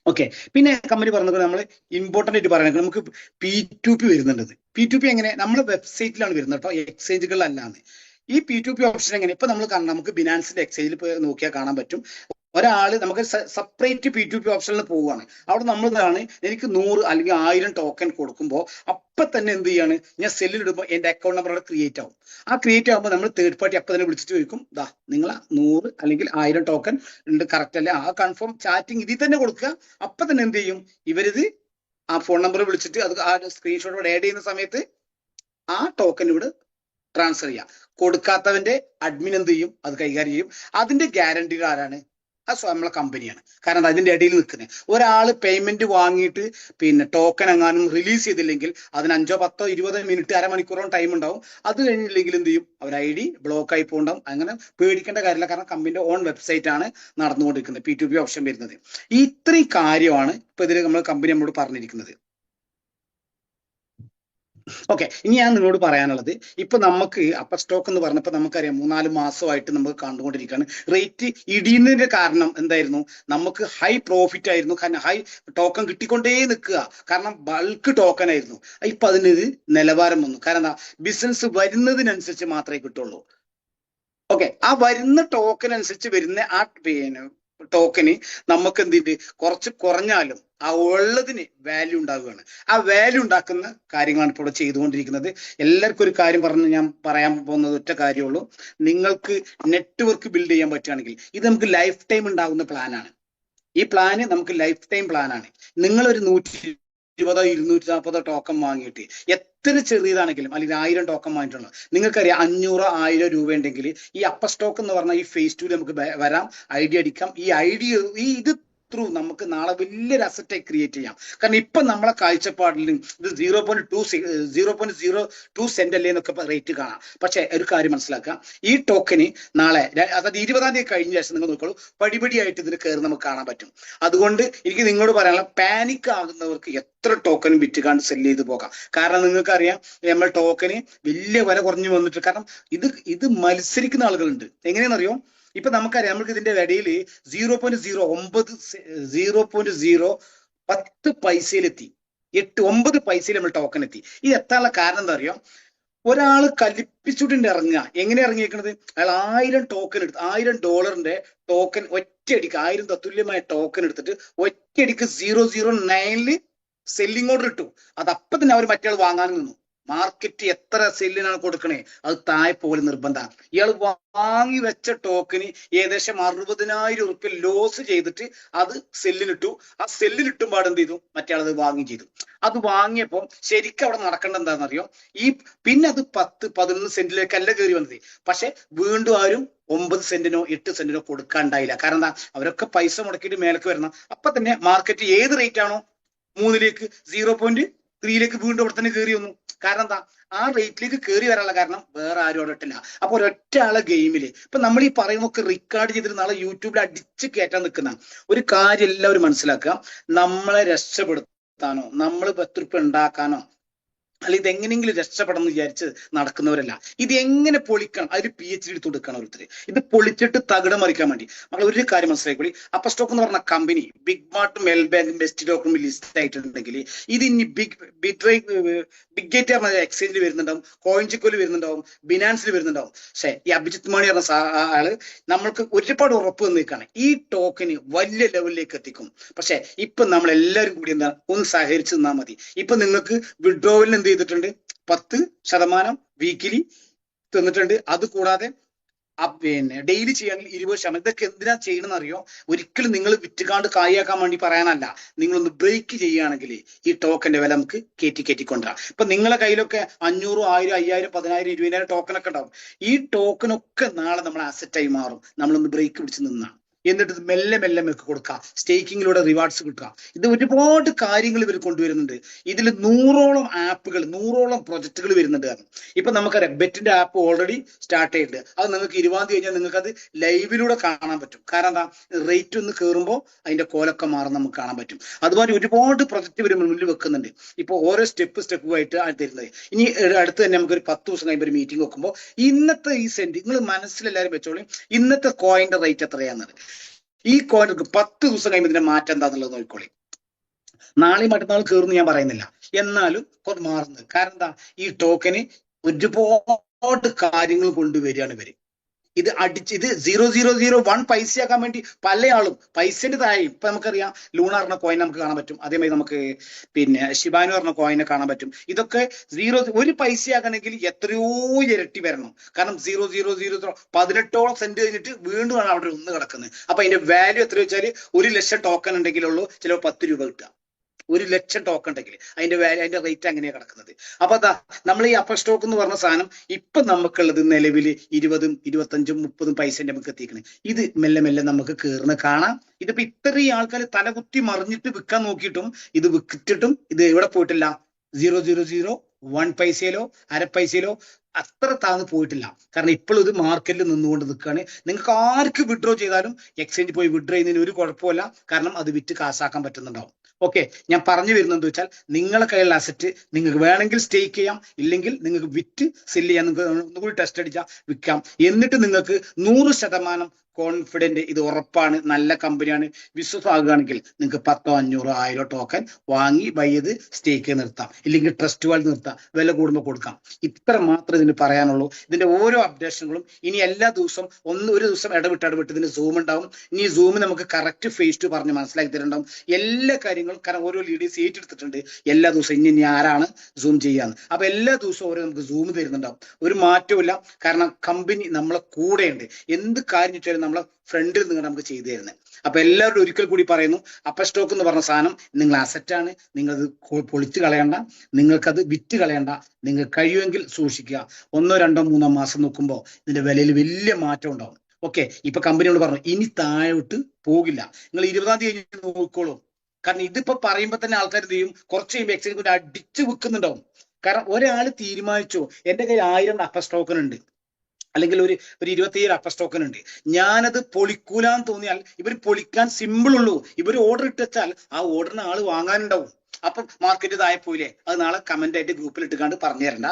ഓക്കെ, പിന്നെ കമ്പനി പറഞ്ഞത് നമ്മൾ ഇമ്പോർട്ടൻ്റ് ആയിട്ട് പറയുന്നത് നമുക്ക് P2P വരുന്നുണ്ട്. P2P എങ്ങനെ, നമ്മുടെ വെബ്സൈറ്റിലാണ് വരുന്നത് കേട്ടോ, എക്സ്ചേഞ്ചുകളിലല്ലാന്ന്. ഈ P2P ഓപ്ഷൻ എങ്ങനെ, ഇപ്പൊ നമ്മൾ കാണാം, നമുക്ക് ബിനാൻസിന്റെ എക്സ്ചേഞ്ചിൽ പോയി നോക്കിയാൽ കാണാൻ പറ്റും. ഒരാള് നമുക്ക് സെപ്പറേറ്റ് P2P ഓപ്ഷനിൽ പോവുകയാണ്. അവിടെ നമ്മളിതാണ് എനിക്ക് 100 അല്ലെങ്കിൽ 1000 ടോക്കൺ കൊടുക്കുമ്പോൾ അപ്പൊ തന്നെ എന്ത് ചെയ്യാണ്, ഞാൻ സെല്ലിലിടുമ്പോൾ എന്റെ അക്കൗണ്ട് നമ്പർ അവിടെ ക്രിയേറ്റ് ആവും. ആ ക്രിയേറ്റ് ആകുമ്പോൾ നമ്മൾ തേർഡ് പാർട്ടി അപ്പൊ തന്നെ വിളിച്ചിട്ട് ചോദിക്കും, ദാ നിങ്ങൾ 100 അല്ലെങ്കിൽ 1000 ടോക്കൺ ഉണ്ട്, കറക്റ്റ് അല്ലേ, ആ കൺഫേം ചാറ്റിംഗ് ഇതിൽ തന്നെ കൊടുക്കുക. അപ്പൊ തന്നെ എന്ത് ചെയ്യും, ഇവരിത് ആ ഫോൺ നമ്പർ വിളിച്ചിട്ട് അത് ആ സ്ക്രീൻഷോട്ട് ഇവിടെ ആഡ് ചെയ്യുന്ന സമയത്ത് ആ ടോക്കൺ ഇവിടെ ട്രാൻസ്ഫർ ചെയ്യാം. കൊടുക്കാത്തവന്റെ അഡ്മിൻ എന്ത് ചെയ്യും, അത് കൈകാര്യം ചെയ്യും. അതിന്റെ ഗ്യാരണ്ടി ആരാണ്, അത് നമ്മളെ കമ്പനിയാണ്. കാരണം അതിന്റെ ഇടയിൽ നിൽക്കുന്നത് ഒരാള് പേയ്മെന്റ് വാങ്ങിയിട്ട് പിന്നെ ടോക്കൺ എങ്ങാനും റിലീസ് ചെയ്തില്ലെങ്കിൽ അതിന് 5, 10, 20 മിനിറ്റ് അരമണിക്കൂറോളം ടൈം ഉണ്ടാവും. അത് കഴിഞ്ഞില്ലെങ്കിൽ എന്ത് ചെയ്യും, അവർ ID ബ്ലോക്ക് ആയി പോകണ്ടാവും. അങ്ങനെ പേടിക്കേണ്ട കാര്യമില്ല, കാരണം കമ്പനിയുടെ ഓൺ വെബ്സൈറ്റ് ആണ് നടന്നുകൊണ്ടിരിക്കുന്നത് P2P ഓപ്ഷൻ വരുന്നത്. ഇത്രയും കാര്യമാണ് ഇപ്പൊ ഇതിൽ നമ്മൾ കമ്പനി നമ്മളോട് പറഞ്ഞിരിക്കുന്നത്. ഓക്കെ, ഇനി ഞാൻ നിങ്ങളോട് പറയാനുള്ളത്, ഇപ്പൊ നമുക്ക് അപ്പർ സ്റ്റോക്ക് എന്ന് പറഞ്ഞപ്പോ നമുക്കറിയാം 3-4 മാസമായിട്ട് നമുക്ക് കണ്ടുകൊണ്ടിരിക്കുകയാണ്. റേറ്റ് ഇടിയുന്നതിന്റെ കാരണം എന്തായിരുന്നു, നമുക്ക് ഹൈ പ്രോഫിറ്റ് ആയിരുന്നു, കാരണം ഹൈ ടോക്കൺ കിട്ടിക്കൊണ്ടേ നിൽക്കുക, കാരണം ബൾക്ക് ടോക്കൺ ആയിരുന്നു. ഇപ്പൊ അതിനൊരു നിലവാരം വന്നു. കാരണം എന്താ, ബിസിനസ് വരുന്നതിനനുസരിച്ച് മാത്രമേ കിട്ടുള്ളൂ. ഓക്കെ, ആ വരുന്ന ടോക്കൺ അനുസരിച്ച് വരുന്ന ആ പിന്നെ ടോക്കന് നമുക്ക് എന്തിട്ട് കുറച്ച് കുറഞ്ഞാലും ആ ഉള്ളതിന് വാല്യൂ ഉണ്ടാവുകയാണ്. ആ വാല്യൂ ഉണ്ടാക്കുന്ന കാര്യങ്ങളാണ് ഇപ്പോൾ ഇവിടെ ചെയ്തുകൊണ്ടിരിക്കുന്നത്. എല്ലാവർക്കും ഒരു കാര്യം പറഞ്ഞ് ഞാൻ പറയാൻ പോകുന്നത് ഒറ്റ കാര്യമുള്ളൂ, നിങ്ങൾക്ക് നെറ്റ്വർക്ക് ബിൽഡ് ചെയ്യാൻ പറ്റുകയാണെങ്കിൽ ഇത് നമുക്ക് ലൈഫ് ടൈം ഉണ്ടാകുന്ന പ്ലാനാണ്. ഈ പ്ലാന് നമുക്ക് ലൈഫ് ടൈം പ്ലാനാണ്. നിങ്ങളൊരു 120, 240 ടോക്കൺ വാങ്ങിയിട്ട് എത്ര ചെറിയതാണെങ്കിലും, അല്ലെങ്കിൽ 1000 ടോക്കൺ വാങ്ങിയിട്ടുള്ളൂ, നിങ്ങൾക്കറിയാം 500, 1000 രൂപ ഉണ്ടെങ്കിൽ ഈ അപ്പർ സ്റ്റോക്ക് എന്ന് പറഞ്ഞാൽ ഈ phase 2 നമുക്ക് വരാം, ID അടിക്കാം. ഈ ID ഇത് ത്രൂ നമുക്ക് നാളെ വലിയൊരു അസറ്റായി ക്രിയേറ്റ് ചെയ്യാം. കാരണം ഇപ്പൊ നമ്മളെ കാഴ്ചപ്പാടിൽ ഇത് 0.02 സെന്റ് അല്ലേ എന്നൊക്കെ റേറ്റ് കാണാം. പക്ഷെ ഒരു കാര്യം മനസ്സിലാക്കാം, ഈ ടോക്കന് നാളെ അതായത് 20-ാം തീയതി കഴിഞ്ഞ ശേഷം നിങ്ങൾ നോക്കോളൂ, പടിപടിയായിട്ട് ഇതിന് കയറി നമുക്ക് കാണാൻ പറ്റും. അതുകൊണ്ട് എനിക്ക് നിങ്ങളോട് പറയാനുള്ള, പാനിക് ആകുന്നവർക്ക് എത്ര ടോക്കനും വിറ്റുകാണ്ട് സെല് ചെയ്ത് പോകാം. കാരണം നിങ്ങൾക്കറിയാം നമ്മൾ ടോക്കന് വലിയ വില കുറഞ്ഞു വന്നിട്ട്, കാരണം ഇത് മത്സരിക്കുന്ന ആളുകളുണ്ട്. എങ്ങനെയാണെന്നറിയോ, ഇപ്പൊ നമുക്കറിയാം നമുക്ക് ഇതിന്റെ ഇടയിൽ 0.10 പൈസയിലെത്തി, 8-9 പൈസയിൽ നമ്മൾ ടോക്കൺ എത്തി. ഇത് എത്താനുള്ള കാരണം എന്താ അറിയോ, ഒരാള് കലിപ്പിച്ചുകൊണ്ട് ഇറങ്ങുക. എങ്ങനെ ഇറങ്ങിയേക്കണത്, അയാൾ 1000 ടോക്കൺ എടുത്ത് $1000 ടോക്കൺ ഒറ്റയടിക്ക് 1000 തത്തുല്യമായ ടോക്കൺ എടുത്തിട്ട് ഒറ്റയടിക്ക് 009 സെല്ലിംഗ് ഓർഡർ ഇട്ടു. അത് അപ്പൊ തന്നെ അവർ മറ്റേ വാങ്ങാൻ നിന്നു. മാർക്കറ്റ് എത്ര സെല്ലിനാണ് കൊടുക്കണേ, അത് താഴെ പോലെ നിർബന്ധമാണ്. ഇയാൾ വാങ്ങി വെച്ച ടോക്കന് ഏകദേശം 60,000 ഉറുപ്പ്യ ലോസ് ചെയ്തിട്ട് അത് സെല്ലിലിട്ടു. ആ സെല്ലിലിട്ടുമ്പോൾ എന്ത് ചെയ്തു, മറ്റേ ആളത് വാങ്ങി ചെയ്തു. അത് വാങ്ങിയപ്പോൾ ശരിക്കും അവിടെ നടക്കേണ്ട എന്താണെന്നറിയോ, പിന്നെ അത് 10-11 സെന്റിലേക്കല്ല കയറി വന്നത്. പക്ഷെ വീണ്ടും ആരും 9 സെന്റിനോ 8 സെന്റിനോ കൊടുക്കാണ്ടായില്ല. കാരണം എന്താ, അവരൊക്കെ പൈസ മുടക്കിയിട്ട് മേലേക്ക് വരണം. അപ്പൊ തന്നെ മാർക്കറ്റ് ഏത് റേറ്റ് ആണോ 3ലേക്ക് 0.3ലേക്ക് വീണ്ടും അവിടെ തന്നെ കയറി വന്നു. കാരണം എന്താ, ആ റേറ്റിലേക്ക് കയറി വരാനുള്ള കാരണം വേറെ ആരും അവിടെ ഇട്ടില്ല. അപ്പൊ ഒരൊറ്റ ആളെ ഗെയിമില് ഇപ്പൊ നമ്മൾ ഈ പറയുന്നൊക്കെ റെക്കോർഡ് ചെയ്തിട്ട് നാളെ യൂട്യൂബിൽ അടിച്ച് കയറ്റാൻ നിൽക്കുന്ന ഒരു കാര്യം എല്ലാവരും മനസ്സിലാക്കുക, നമ്മളെ രക്ഷപ്പെടുത്താനോ നമ്മൾ 10 രൂപ ഉണ്ടാക്കാനോ അല്ലെങ്കിൽ ഇതെങ്ങനെയെങ്കിലും രക്ഷപ്പെടണം എന്ന് വിചാരിച്ച് നടക്കുന്നവരല്ല. ഇത് എങ്ങനെ പൊളിക്കണം, അതിന് PhD എടുത്ത് കൊടുക്കണം ഓരോരുത്തർ. ഇത് പൊളിച്ചിട്ട് തകിടം മറിക്കാൻ വേണ്ടി നമ്മൾ ഒരു കാര്യം മനസ്സിലാക്കി, അപ്പർ സ്റ്റോക്ക് എന്ന് പറഞ്ഞ കമ്പനി ബിഗ് മാർട്ടും മെൽ ബാങ്കും ബെസ്റ്റ് ഡോക്കും ലിസ്റ്റ് ആയിട്ടുണ്ടെങ്കിൽ ഇത് ഇനി ബിഗ് ഗേറ്റ് പറഞ്ഞ എക്സ്ചേഞ്ചിൽ വരുന്നുണ്ടാവും, കോയിൻജിക്കോയിൽ വരുന്നുണ്ടാവും, ബിനാൻസിൽ വരുന്നുണ്ടാവും. പക്ഷെ ഈ അഭിജിത്ത് മണി പറഞ്ഞ ആള് നമ്മൾക്ക് ഒരുപാട് ഉറപ്പ് നിൽക്കുകയാണ് ഈ ടോക്കന് വലിയ ലെവലിലേക്ക് എത്തിക്കും. പക്ഷെ ഇപ്പൊ നമ്മൾ എല്ലാവരും കൂടി എന്താ ഒന്ന് സഹകരിച്ച് നിന്നാൽ മതി. ഇപ്പൊ നിങ്ങൾക്ക് വിഡ്രോവലിന് എന്ത് ചെയ്തിട്ടുണ്ട്, 10% വീക്കിലി തന്നിട്ടുണ്ട്. അത് കൂടാതെ പിന്നെ ഡെയിലി ചെയ്യുകയാണെങ്കിൽ 20%. ഇതൊക്കെ എന്തിനാ ചെയ്യണമെന്ന് അറിയോ, ഒരിക്കലും നിങ്ങൾ വിറ്റുകാണ്ട് കായാക്കാൻ വേണ്ടി പറയാനല്ല. നിങ്ങളൊന്ന് ബ്രേക്ക് ചെയ്യുകയാണെങ്കിൽ ഈ ടോക്കന്റെ വില നമുക്ക് കയറ്റിക്കൊണ്ടുവരാം. ഇപ്പൊ നിങ്ങളെ കയ്യിലൊക്കെ 500, 1000, 5000, 10000, 20,000 ടോക്കനൊക്കെ ഉണ്ടാവും. ഈ ടോക്കനൊക്കെ നാളെ നമ്മളെ അസറ്റായി മാറും. നമ്മളൊന്ന് ബ്രേക്ക് പിടിച്ച് നിന്നാണ്, എന്നിട്ട് മെല്ലെ മെല്ലെ കൊടുക്കുക, സ്റ്റേക്കിങ്ങിലൂടെ റിവാർഡ്സ് കിട്ടുക. ഇത് ഒരുപാട് കാര്യങ്ങൾ ഇവർ കൊണ്ടുവരുന്നുണ്ട്. ഇതിൽ 100ഓളം ആപ്പുകൾ, 100ഓളം പ്രൊജക്ടുകൾ വരുന്നുണ്ട്. കാരണം ഇപ്പൊ നമുക്കറിയാം ബെറ്റിന്റെ ആപ്പ് ഓൾറെഡി സ്റ്റാർട്ട് ചെയ്തിട്ടുണ്ട്. അത് നിങ്ങൾക്ക് 20-ാം തീയതി കഴിഞ്ഞാൽ നിങ്ങൾക്ക് അത് ലൈവിലൂടെ കാണാൻ പറ്റും. കാരണം എന്താ, റേറ്റ് ഒന്ന് കയറുമ്പോൾ അതിന്റെ കോലൊക്കെ മാറും നമുക്ക് കാണാൻ പറ്റും. അതുപോലെ ഒരുപാട് പ്രൊജക്ട് ഇവർ മുന്നിൽ വെക്കുന്നുണ്ട്. ഇപ്പൊ ഓരോ സ്റ്റെപ്പുമായിട്ട് തരുന്നത്. ഇനി അടുത്ത് തന്നെ നമുക്കൊരു 10 ദിവസം കഴിയുമ്പോൾ ഒരു മീറ്റിംഗ് വെക്കുമ്പോൾ ഇന്നത്തെ ഈ സെന്റ് നിങ്ങൾ മനസ്സിലെല്ലാവരും വെച്ചോളൂ, ഇന്നത്തെ കോയിന്റെ റേറ്റ് എത്രയാണെന്നത്. ഈ കോയിൻ 10 ദിവസം കഴിയുമ്പോൾ ഇതിന്റെ മാറ്റം എന്താന്നുള്ളത് നോക്കിക്കോളി. നാളെ മറ്റന്നാൾ കയറുന്നു ഞാൻ പറയുന്നില്ല, എന്നാലും കുറച്ച് മാറുന്നത്. കാരണം എന്താ, ഈ ടോക്കന് ഒരുപാട് കാര്യങ്ങൾ കൊണ്ടുവരികയാണ് ഇവര്. ഇത് 0.001 പൈസയാക്കാൻ വേണ്ടി പല ആളും പൈസന്റെ താഴെ ഇപ്പൊ നമുക്കറിയാം ലൂണ പറഞ്ഞ കോയിൻ നമുക്ക് കാണാൻ പറ്റും. അതേമാതിരി നമുക്ക് പിന്നെ ഷിബാനു പറഞ്ഞ കോയിനെ കാണാൻ പറ്റും. ഇതൊക്കെ ഒരു പൈസയാക്കണമെങ്കിൽ എത്രയോ ഇരട്ടി വരണം. കാരണം 0.000 18ഓളം സെന്റ് കഴിഞ്ഞിട്ട് വീണ്ടും ആണ് അവിടെ ഒന്ന് കിടക്കുന്നത്. അപ്പൊ അതിന്റെ വാല്യൂ എത്ര വെച്ചാൽ 1 ലക്ഷം ടോക്കൺ ഉണ്ടെങ്കിലുള്ളൂ ചിലപ്പോൾ 10 രൂപ കിട്ടുക. 1 ലക്ഷം ടോക്കൺ ഉണ്ടെങ്കിൽ അതിന്റെ വാല്യൂ അതിന്റെ റേറ്റ് അങ്ങനെയാണ് കിടക്കുന്നത്. അപ്പൊ അതാ നമ്മൾ ഈ അപ്പർ സ്റ്റോക്ക് എന്ന് പറഞ്ഞ സാധനം ഇപ്പൊ നമുക്കുള്ളത് നിലവിൽ 20, 25, 30 പൈസന്റെ നമുക്ക് എത്തിക്കണേ. ഇത് മെല്ലെ മെല്ലെ നമുക്ക് കയറുന്ന കാണാം. ഇതിപ്പോ ഇത്രയും ആൾക്കാർ തലകുത്തി മറിഞ്ഞിട്ട് വിൽക്കാൻ നോക്കിയിട്ടും ഇത് വിറ്റിട്ടും ഇത് എവിടെ പോയിട്ടില്ല. 0.001 പൈസയിലോ അര പൈസയിലോ അത്ര താഴ്ന്നു പോയിട്ടില്ല. കാരണം ഇപ്പോഴും ഇത് മാർക്കറ്റിൽ നിന്നുകൊണ്ട് നിൽക്കുകയാണ്. നിങ്ങൾക്ക് ആർക്ക് വിഡ്രോ ചെയ്താലും എക്സ്ചേഞ്ച് പോയി വിഡ്രോ ചെയ്യുന്നതിന് ഒരു കുഴപ്പമില്ല. കാരണം അത് വിറ്റ് കാശാക്കാൻ പറ്റുന്നുണ്ടാവും. ഓക്കെ, ഞാൻ പറഞ്ഞു വരുന്നത് വെച്ചാൽ നിങ്ങളെ കയ്യിലുള്ള അസറ്റ് നിങ്ങൾക്ക് വേണമെങ്കിൽ സ്റ്റേക്ക് ചെയ്യാം, ഇല്ലെങ്കിൽ നിങ്ങൾക്ക് വിറ്റ് സെല് ചെയ്യാം. നിങ്ങൾക്ക് ഒന്നുകൂടി ടെസ്റ്റ് അടിച്ചാൽ വിൽക്കാം. എന്നിട്ട് നിങ്ങൾക്ക് 100% കോൺഫിഡന്റ് ഇത് ഉറപ്പാണ്, നല്ല കമ്പനിയാണ്, വിശ്വാസമാകുകയാണെങ്കിൽ നിങ്ങൾക്ക് 10, 500, 1000 ടോക്കൺ വാങ്ങി ബൈ ചെയ്ത് സ്റ്റേക്ക് നിർത്താം, ഇല്ലെങ്കിൽ ട്രസ്റ്റ് വാൽ നിർത്താം, വില കൂടുമ്പോൾ കൊടുക്കാം. ഇത്ര മാത്രമേ ഇതിന് പറയാനുള്ളൂ. ഇതിന്റെ ഓരോ അപ്ഡേഷനുകളും ഇനി എല്ലാ ദിവസവും ഒരു ദിവസം ഇടവിട്ട് ഇതിന് സൂം ഉണ്ടാവും. ഇനി സൂം നമുക്ക് കറക്റ്റ് ഫേസ് ടു പറഞ്ഞ് മനസ്സിലാക്കി തരുന്നുണ്ടാവും എല്ലാ കാര്യങ്ങളും. കാരണം ഓരോ ലീഡേഴ്സ് ഏറ്റെടുത്തിട്ടുണ്ട് എല്ലാ ദിവസവും ഇനി ആരാണ് സൂം ചെയ്യാന്ന്. അപ്പൊ എല്ലാ ദിവസവും ഓരോ നമുക്ക് സൂം തരുന്നുണ്ടാവും. ഒരു മാറ്റവും. കാരണം കമ്പനി നമ്മളെ കൂടെയുണ്ട്. എന്ത് കാര്യം വെച്ചാലും നമ്മളെ ഫ്രണ്ടിൽ നിന്ന് നമുക്ക് ചെയ്തു തരുന്നത്. അപ്പൊ എല്ലാവരും ഒരിക്കൽ കൂടി പറയുന്നു, അപ്പർ സ്റ്റോക്ക് എന്ന് പറഞ്ഞ സാധനം നിങ്ങൾ അസറ്റാണ്. നിങ്ങളത് പൊളിച്ചു കളയണ്ട, നിങ്ങൾക്കത് വിറ്റ് കളയണ്ട. നിങ്ങൾ കഴിയുമെങ്കിൽ സൂക്ഷിക്കുക. 1, 2, 3 മാസം നോക്കുമ്പോൾ ഇതിന്റെ വിലയിൽ വലിയ മാറ്റം ഉണ്ടാവും. ഓക്കെ, ഇപ്പൊ കമ്പനിയോട് പറഞ്ഞു ഇനി താഴോട്ട് പോകില്ല, നിങ്ങൾ 20-ാം തീയതി നോക്കിക്കോളൂ. കാരണം ഇതിപ്പോ പറയുമ്പോ തന്നെ ആൾക്കാർ എന്ത് ചെയ്യും, കുറച്ച് കഴിയുമ്പോൾ എക്സ്ചേഞ്ച് അടിച്ചു വെക്കുന്നുണ്ടാവും. കാരണം ഒരാൾ തീരുമാനിച്ചു എന്റെ കയ്യിൽ 1000 അപ്പർ ടോക്കൺ ഉണ്ട്, അല്ലെങ്കിൽ ഒരു 27 അപ്പർ ടോക്കൺ ഉണ്ട്, ഞാനത് പൊളിക്കൂലാന്ന് തോന്നിയാൽ ഇവർ പൊളിക്കാൻ സിമ്പിൾ ഉള്ളൂ. ഇവർ ഓർഡർ ഇട്ടാൽ ആ ഓർഡറിന് ആള് വാങ്ങാനുണ്ടാവും. അപ്പൊ മാർക്കറ്റ് താഴെ പോയില്ലേ, അത് നാളെ കമന്റ് ആയിട്ട് ഗ്രൂപ്പിൽ ഇട്ടുകാണ്ട് പറഞ്ഞു തരണ്ട.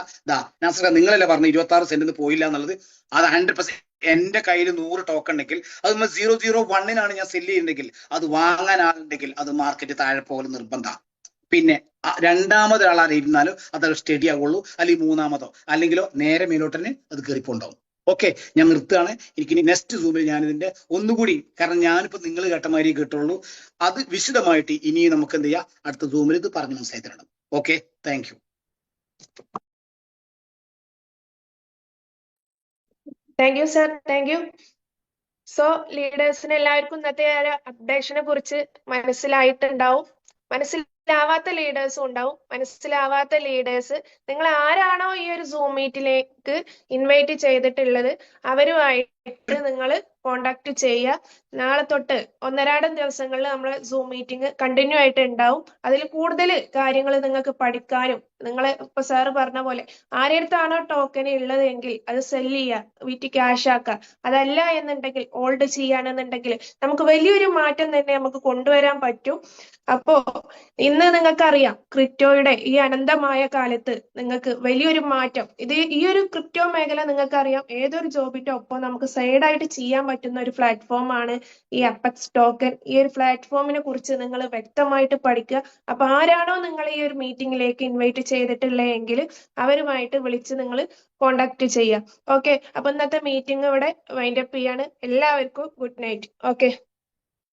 നാസർ നിങ്ങളല്ലേ പറഞ്ഞു 26 സെന്റിന് പോയില്ല എന്നുള്ളത്. അത് 100% എന്റെ കയ്യിൽ 100 ടോക്കൺ ഉണ്ടെങ്കിൽ അത് 0.001 ഞാൻ സെല് ചെയ്യുന്നുണ്ടെങ്കിൽ അത് വാങ്ങാൻ ആളുണ്ടെങ്കിൽ അത് മാർക്കറ്റ് താഴെ പോലെ നിർബന്ധം. പിന്നെ രണ്ടാമതൊരാളായിരുന്നാലും അത് സ്റ്റഡി ആകുള്ളൂ, അല്ലെങ്കിൽ മൂന്നാമതോ അല്ലെങ്കിലോ നേരെ മേലോട്ടന്നെ അത് കയറിപ്പോണ്ടാവും. ഓക്കെ, ഞാൻ നിർത്തുകയാണ്. എനിക്ക് നെക്സ്റ്റ് സൂമിൽ ഞാൻ ഇതിന്റെ ഒന്നുകൂടി, കാരണം ഞാനിപ്പോ നിങ്ങൾ കേട്ട മാതിരി കേട്ടുള്ളൂ, അത് വിശദമായിട്ട് ഇനി നമുക്ക് എന്ത് ചെയ്യാം, അടുത്ത സൂമിൽ ഇത് പറഞ്ഞ് മനസ്സിലാക്കി തരണം. Okay, thank you. Thank you sir, thank you. So ലീഡേഴ്സിന് എല്ലാവർക്കും ഇന്നത്തെ അപ്ഡേഷനെ കുറിച്ച് മനസ്സിലായിട്ടുണ്ടാവും. മനസ്സിലാവാത്ത ലീഡേഴ്സും ഉണ്ടാവും. മനസ്സിലാവാത്ത ലീഡേഴ്സ് നിങ്ങൾ ആരാണോ ഈ ഒരു സൂം മീറ്റിലേക്ക് ഇൻവൈറ്റ് ചെയ്തിട്ടുള്ളത് അവരുമായിട്ട് നിങ്ങൾ കോണ്ടാക്ട് ചെയ്യുക. നാളെ തൊട്ട് 1-2 ദിവസങ്ങളിൽ നമ്മൾ സൂം മീറ്റിംഗ് കണ്ടിന്യൂ ആയിട്ട് ഉണ്ടാവും. അതിൽ കൂടുതൽ കാര്യങ്ങൾ നിങ്ങൾക്ക് പഠിക്കാനും, നിങ്ങളെ ഇപ്പൊ സാറ് പറഞ്ഞ പോലെ ആരെടുത്താണോ ടോക്കൺ ഉള്ളത് എങ്കിൽ അത് സെല് ചെയ്യുക, വിറ്റ് ക്യാഷ് ആക്കുക. അതല്ല എന്നുണ്ടെങ്കിൽ ഹോൾഡ് ചെയ്യാണെന്നുണ്ടെങ്കിൽ നമുക്ക് വലിയൊരു മാറ്റം തന്നെ നമുക്ക് കൊണ്ടുവരാൻ പറ്റും. അപ്പോ ഇന്ന് നിങ്ങൾക്കറിയാം ക്രിപ്റ്റോയുടെ ഈ അനന്തമായ കാലത്ത് നിങ്ങൾക്ക് വലിയൊരു മാറ്റം, ഈ ഒരു ക്രിപ്റ്റോ മേഖല നിങ്ങൾക്കറിയാം ഏതൊരു ജോബിന്റെ ഒപ്പം നമുക്ക് സൈഡായിട്ട് ചെയ്യാൻ പറ്റുന്ന ഒരു പ്ലാറ്റ്ഫോം ആണ് ഈ അപ്പെക്സ് ടോക്കൺ. ഈ ഒരു പ്ലാറ്റ്ഫോമിനെ കുറിച്ച് നിങ്ങൾ വ്യക്തമായിട്ട് പഠിക്കുക. അപ്പൊ ആരാണോ നിങ്ങൾ ഈ ഒരു മീറ്റിംഗിലേക്ക് ഇൻവൈറ്റ് ചെയ്തിട്ടുള്ളതെങ്കിൽ അവരുമായിട്ട് വിളിച്ച് നിങ്ങൾ കോണ്ടാക്ട് ചെയ്യുക. ഓക്കെ, അപ്പൊ ഇന്നത്തെ മീറ്റിംഗ് ഇവിടെ വൈൻഡ് അപ്പ് ചെയ്യാണ്. എല്ലാവർക്കും ഗുഡ് നൈറ്റ്. ഓക്കെ.